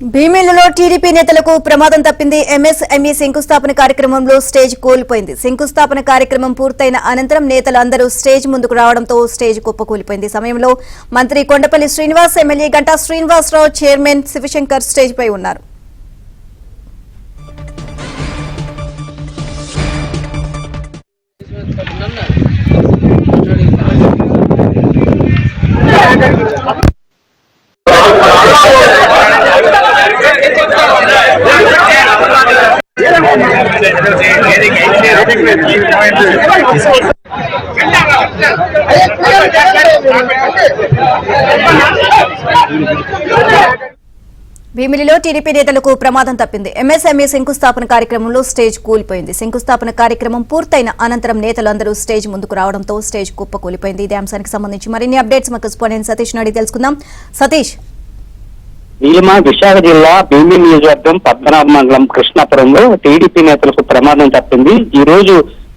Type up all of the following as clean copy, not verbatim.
భీమిలిలో TDP నేతలకు ప్రమాదం తప్పింది. ఎంఎస్ఎంఈ శంకుస్థాపన కార్యక్రమంలో స్టేజ్ కూలిపోయింది. శంకుస్థాపన కార్యక్రమం పూర్తయిన అనంతరం నేతలు అందరూ స్టేజ్ ముందుకు రావడంతో స్టేజ్ కుప్పకూలిపోయింది. సమయంలో మంత్రి Kondapalli Srinivas, MLA Ganta Srinivasarao, chairman Shivashankar stage పై ఉన్నారు. భీమిలిలో టీడీపీ నేతలకు ప్రమాదం తప్పింది. ఎంఎస్ఎంఈ శంకుస్థాపన కార్యక్రమంలో స్టేజ్ కూలిపోయింది. శంకుస్థాపన కార్యక్రమం పూర్తయిన అనంతరం నేతలు అందరూ స్టేజ్ ముందుకు రావడంతో స్టేజ్ కుప్పకూలిపోయింది. ఇదే అంశానికి సంబంధించి మరిన్ని అప్డేట్స్ మాకు స్పోనెంట్ సతీష్ అడిగి తెలుసుకుందాం. సతీష్, విశాఖ జిల్లా భీమిలి నియోజకవర్గం పద్మనాభ మండలం కృష్ణాపురంలో టీడీపీ నేతలకు ప్రమాదం తప్పింది. ఈ రోజు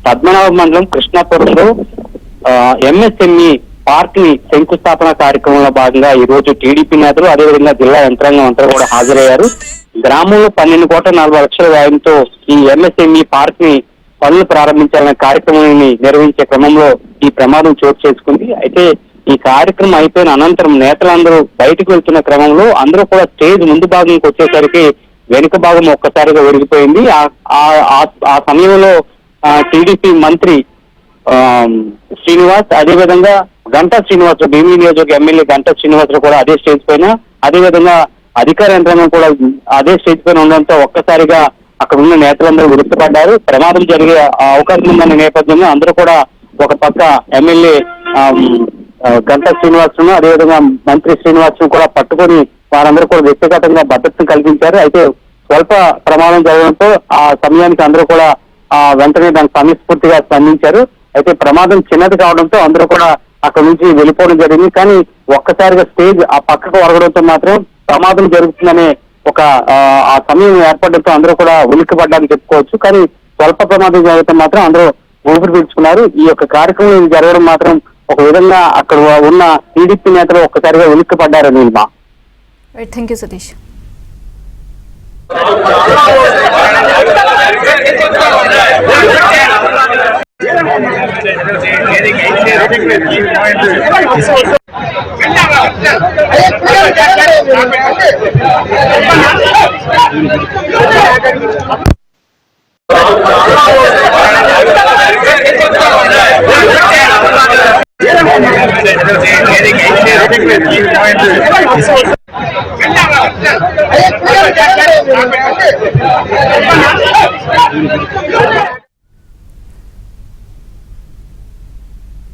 పద్మనాభ మండలం కృష్ణాపురంలో ఎంఎస్ఎంఈ పార్క్ ని శంకుస్థాపన కార్యక్రమంలో భాగంగా ఈ రోజు టీడీపీ నేతలు అదేవిధంగా జిల్లా యంత్రాంగం అంతా కూడా హాజరయ్యారు. గ్రామంలో 12,40,00,000 వ్యయంతో ఈ ఎంఎస్ఎంఈ పార్క్ ని పనులు ప్రారంభించాలనే కార్యక్రమాన్ని నిర్వహించే క్రమంలో ఈ ప్రమాదం చోటు చేసుకుంది. అయితే ఈ కార్యక్రమం అయిపోయిన అనంతరం నేతలందరూ బయటకు వెళ్తున్న క్రమంలో అందరూ కూడా స్టేజ్ ముందు భాగంకి వచ్చేసరికి వెనుక భాగం ఒక్కసారిగా ఒరిగిపోయింది. ఆ సమయంలో టీడీపీ మంత్రి శ్రీనివాస్, అదేవిధంగా గంటా శ్రీనివాస్, భీమిలి నియోజకవర్గ ఎమ్మెల్యే గంటా శ్రీనివాస్ కూడా అదే స్టేజ్ పైన, అదేవిధంగా అధికార యంత్రాంగం కూడా అదే స్టేజ్ పైన ఉండడంతో ఒక్కసారిగా అక్కడ ఉన్న నేతలందరూ విరుచుపడ్డారు. ప్రమాదం జరిగే అవకాశం ఉందన్న నేపథ్యంలో అందరూ కూడా ఒక పక్క ఎమ్మెల్యే గంటా శ్రీనివాసును అదేవిధంగా మంత్రి శ్రీనివాసును కూడా పట్టుకొని వారందరూ కూడా వ్యక్తిగతంగా భద్రతను కల్పించారు. అయితే స్వల్ప ప్రమాదం జరగడంతో ఆ సమయానికి అందరూ కూడా వెంటనే దానికి సమయస్ఫూర్తిగా స్పందించారు. అయితే ప్రమాదం చిన్నది కావడంతో అందరూ కూడా అక్కడ నుంచి వెళ్ళిపోవడం జరిగింది. కానీ ఒక్కసారిగా స్టేజ్ ఆ పక్కకు ఒరగడంతో మాత్రం ప్రమాదం జరుగుతుందనే ఒక ఆ సమయం ఏర్పడడంతో అందరూ కూడా ఉలిక్కిపడ్డాలని చెప్పుకోవచ్చు. కానీ స్వల్ప ప్రమాదం జరగడం మాత్రం అందరూ ఊపిరి పీల్చుకున్నారు. ఈ యొక్క కార్యక్రమం జరగడం మాత్రం ఒక విధంగా అక్కడ ఉన్న టీడీపీ నేతలు ఒక్కసారిగా ఉలిక్కిపడ్డారు. Neelima, thank you Satish.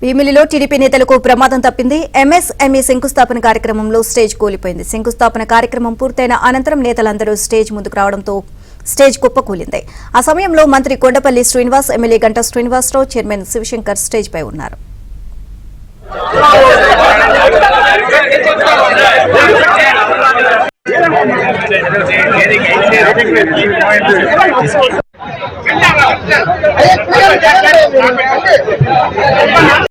భీమిలిలో టీడీపీ నేతలకు ప్రమాదం తప్పింది. ఎంఎస్ఎంఈ శంకుస్థాపన కార్యక్రమంలో స్టేజ్ కూలిపోయింది. శంకుస్థాపన కార్యక్రమం పూర్తయిన అనంతరం నేతలందరూ స్టేజ్ ముందుకు రావడంతో స్టేజ్ కుప్పకూలింది. ఆ సమయంలో మంత్రి Kondapalli Srinivas, MLA Ganta Srinivasarao, chairman Shivashankar stage పై ఉన్నారు.